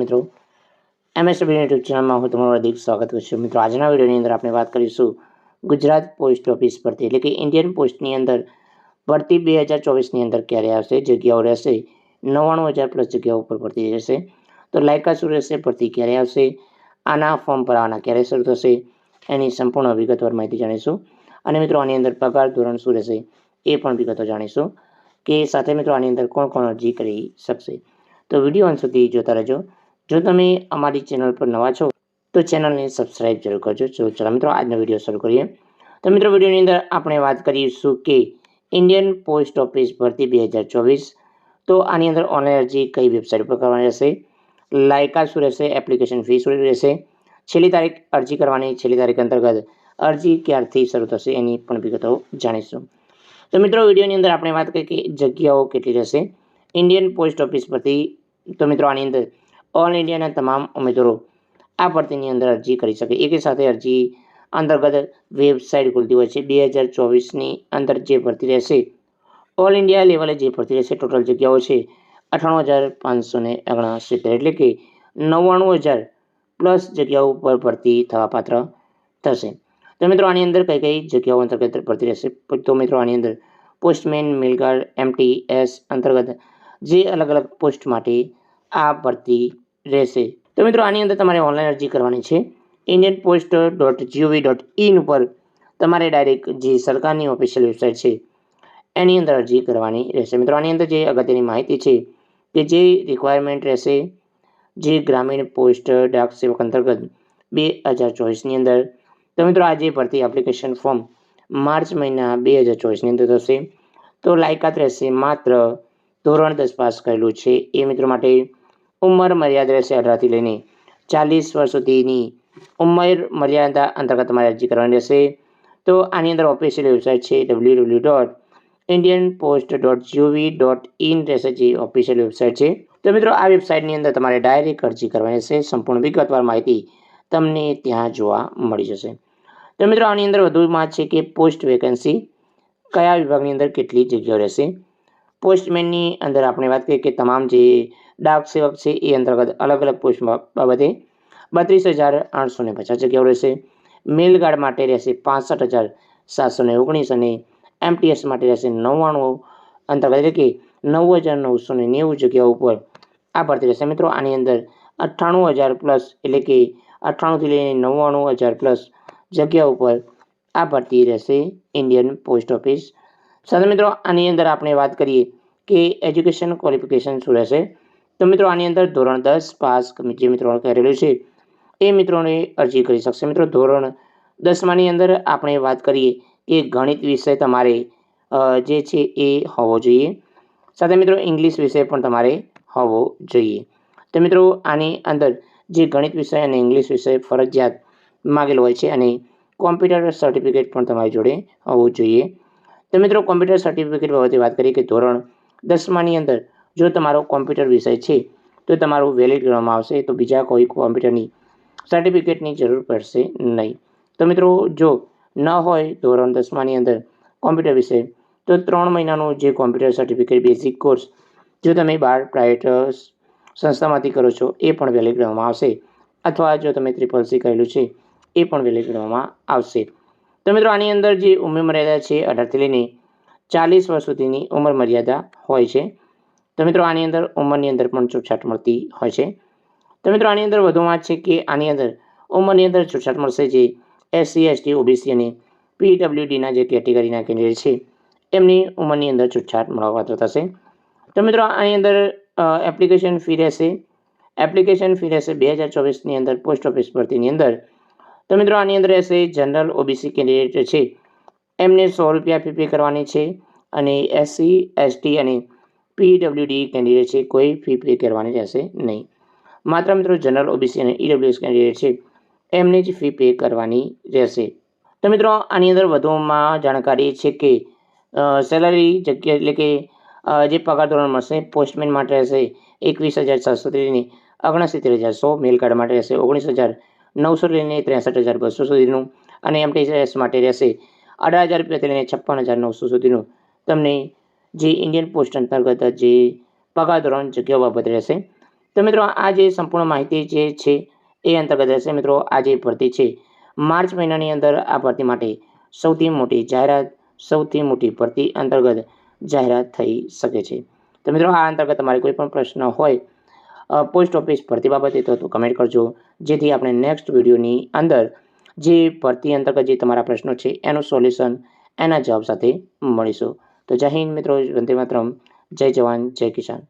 મિત્રો, MSW YouTube ચેનલમાં હું તમારું હાર્દિક સ્વાગત કરું છું. મિત્રો, આજના વિડીયોની અંદર આપણે વાત કરીશું ગુજરાત પોસ્ટ ઓફિસ ભરતી એટલે કે ઇન્ડિયન પોસ્ટની અંદર ભરતી 2024ની અંદર ક્યારે આવશે, જગ્યાઓ રહેશે 99,000 પ્લસ જગ્યાઓ ઉપર ભરતી રહેશે. તો લાયકાત શું રહેશે, ભરતી ક્યારે આવશે, આના ફોર્મ ભરવાના ક્યારે શરૂ થશે, એની સંપૂર્ણ વિગતવાર માહિતી જાણીશું. અને મિત્રો, આની અંદર પગાર ધોરણ શું રહેશે એ પણ વિગતો જાણીશું. કે સાથે મિત્રો, આની અંદર કોણ કોણ અરજી કરી શકશે. તો વિડીયો અંત સુધી જોતા રહેજો. જો તમે અમારી ચેનલ પર નવા છો તો ચેનલને સબસ્ક્રાઇબ જરૂર કરજો. ચાલો મિત્રો, આજનો વિડીયો શરૂ કરીએ. તો મિત્રો, વિડીયોની અંદર આપણે વાત કરીશું કે ઇન્ડિયન પોસ્ટ ઓફિસ ભરતી 2024. તો આની અંદર ઓનલાઈન અરજી કઈ વેબસાઇટ પર કરવાની રહેશે, લાયકાત શું રહેશે, એપ્લિકેશન ફી શું રહેશે, છેલ્લી તારીખ અરજી કરવાની, છેલ્લી તારીખ અંતર્ગત અરજી ક્યારથી શરૂ થશે એની પણ વિગતો જાણીશું. તો મિત્રો, વિડીયોની અંદર આપણે વાત કરીએ કે જગ્યાઓ કેટલી રહેશે ઇન્ડિયન પોસ્ટ ઓફિસ પરથી. તો મિત્રો, આની અંદર ઓલ ઇન્ડિયાના તમામ ઉમેદવારો આ ભરતીની અંદર અરજી કરી શકે. એક સાથે અરજી અંતર્ગત વેબસાઇટ ખુલતી હોય છે. 2024ની અંદર જે ભરતી રહેશે, ઓલ ઇન્ડિયા લેવલે જે ભરતી રહેશે, ટોટલ જગ્યાઓ છે 98,569, એટલે કે 99,000 પ્લસ જગ્યાઓ ઉપર ભરતી થવા પાત્ર થશે. તો મિત્રો, આની અંદર કઈ કઈ જગ્યાઓ અંતર્ગત ભરતી રહેશે? તો મિત્રો, આની અંદર પોસ્ટમેન, મિલગાર્ડ, MTS અંતર્ગત જે અલગ અલગ પોસ્ટ માટે આ ભરતી રહેશે. તો મિત્રો, આની અંદર તમારે ઓનલાઈન અરજી કરવાની છે. indianpost.gov.in ઉપર તમારે ડાયરેક્ટ જે સરકારની ઓફિશિયલ વેબસાઇટ છે એની અંદર અરજી કરવાની રહેશે. મિત્રો, આની અંદર જે અગત્યની માહિતી છે કે જે રિક્વાયરમેન્ટ રહેશે, જે ગ્રામીણ પોસ્ટ ડાક સેવક અંતર્ગત 2024ની અંદર. તો મિત્રો, આ જે ભરતી એપ્લિકેશન ફોર્મ માર્ચ મહિના 2024ની અંદર થશે. તો લાયકાત રહેશે માત્ર ધોરણ 10 પાસ કરેલું છે એ મિત્રો માટે. ઉંમર મર્યાદા રહેશે 18થી લઈને 40 વર્ષ સુધીની ઉંમર મર્યાદા અંતર્ગત તમારે અરજી કરવાની રહેશે. તો આની અંદર ઓફિશિયલ વેબસાઇટ છે www.indianpost.gov.in રહેશે, જે ઓફિશિયલ વેબસાઇટ છે. તો મિત્રો, આ વેબસાઇટની અંદર તમારે ડાયરેક્ટ અરજી કરવાની રહેશે. સંપૂર્ણ વિગતવાર માહિતી તમને ત્યાં જોવા મળી જશે. તો મિત્રો, આની અંદર વધુમાં છે કે પોસ્ટ વેકેન્સી કયા વિભાગની અંદર કેટલી જગ્યાઓ રહેશે. પોસ્ટમેનની અંદર આપણે વાત કરીએ કે તમામ જે ડાક સેવક છે એ અંતર્ગત અલગ અલગ પોસ્ટ બાબતે 32,850 જગ્યાઓ રહેશે. મેલ ગાર્ડ માટે રહેશે 65,719 અને MTS માટે રહેશે 99 અંતર્ગત, એટલે કે 9,990 જગ્યાઓ ઉપર આ ભરતી રહેશે. મિત્રો, આની અંદર 98,000 પ્લસ એટલે કે 98થી લઈને 99,000 પ્લસ જગ્યા ઉપર આ ભરતી રહેશે ઇન્ડિયન પોસ્ટ ઓફિસ. સાથે મિત્રો, આની અંદર આપણે વાત કરીએ કે એજ્યુકેશન ક્વોલિફિકેશન શું રહેશે. તો મિત્રો, આની અંદર ધોરણ 10 પાસ જે મિત્રો કરેલું છે એ મિત્રોને અરજી કરી શકશે. મિત્રો, ધોરણ 10માની અંદર આપણે વાત કરીએ કે ગણિત વિષય તમારે જે છે એ હોવો જોઈએ. સાથે મિત્રો, ઇંગ્લિશ વિષય પણ તમારે હોવો જોઈએ. તો મિત્રો, આની અંદર જે ગણિત વિષય અને ઇંગ્લિશ વિષય ફરજિયાત માગેલો હોય છે અને કોમ્પ્યુટર સર્ટિફિકેટ પણ તમારી જોડે હોવું જોઈએ. તો મિત્રો, કોમ્પ્યુટર સર્ટિફિકેટ બાબતે વાત કરીએ કે ધોરણ 10માની અંદર જો તમારો કોમ્પ્યુટર વિષય છે તો તમારું વેલિડ ગણવામાં આવશે. તો બીજા કોઈ કોમ્પ્યુટરની સર્ટિફિકેટની જરૂર પડશે નહીં. તો મિત્રો, જો ન હોય ધોરણ 10માની અંદર કોમ્પ્યુટર વિષય, તો 3 મહિનાનું જે કોમ્પ્યુટર સર્ટિફિકેટ બેઝિક કોર્સ જો તમે બહાર પ્રાઇવેટ સંસ્થામાંથી કરો છો એ પણ વેલિડ ગણવામાં આવશે. અથવા જો તમે CCC કરેલું છે એ પણ વેલિડ ગણવામાં આવશે. તો મિત્રો, આની અંદર જે ઉંમર મર્યાદા છે 18થી લઈને 40 વર્ષ સુધીની ઉંમર મર્યાદા હોય છે. તો મિત્રો, આની અંદર ઉંમરની અંદર પણ છૂટછાટ મળતી હોય છે. તો મિત્રો, આની અંદર વધુમાં છે કે આની અંદર ઉંમરની અંદર છૂટછાટ મળશે. જે SC, ST, OBC અને PWDના જે કેટેગરીના કેન્ડિડેટ છે એમની ઉંમરની અંદર છૂટછાટ મળવાપાત્ર થશે. તો મિત્રો, આની અંદર એપ્લિકેશન ફી રહેશે 2024ની અંદર પોસ્ટ ઓફિસ ભરતીની અંદર. તો મિત્રો, આની અંદર રહેશે જનરલ OBC કેન્ડિડેટ છે એમને 100 રૂપિયા ફી પે કરવાની છે અને SC, ST અને PWD કેન્ડિડેટ છે કોઈ ફી પે કરવાની રહેશે નહીં. માત્ર મિત્રો, જનરલ OBC અને EWS કેન્ડિડેટ છે એમને જ ફી પે કરવાની રહેશે. તો મિત્રો, આની અંદર વધુમાં જાણકારી છે કે સેલરી જગ્યા એટલે કે જે પગાર ધોરણ મળશે પોસ્ટમેન માટે રહેશે 21,700 લઈને 69,100, મેલ કાર્ડ માટે રહેશે 19,900 લઈને 63,200 સુધીનું અને MTS માટે રહેશે 18,000 રૂપિયાથી લઈને 56,900 સુધીનું તમને જે ઇન્ડિયન પોસ્ટ અંતર્ગત જે પગાર ધોરણ જગ્યાઓ બાબત રહેશે. તો મિત્રો આ જે સંપૂર્ણ માહિતી જે છે એ અંતર્ગત રહેશે મિત્રો આ જે ભરતી છે માર્ચ મહિનાની અંદર આ ભરતી માટે સૌથી મોટી જાહેરાત સૌથી મોટી ભરતી અંતર્ગત જાહેરાત થઈ શકે છે। તો મિત્રો આ અંતર્ગત તમારે કોઈ પણ પ્રશ્ન હોય પોસ્ટ ઓફિસ ભરતી બાબતે તો કમેન્ટ કરજો, જેથી આપણે નેક્સ્ટ વિડીયોની અંદર જે ભરતી અંતર્ગત જે તમારા પ્રશ્નો છે એનું સોલ્યુશન એના જવાબ સાથે મળીશું। તો જય હિન્દ મિત્રો, વંદે માતરમ, જય જવાન જય કિસાન।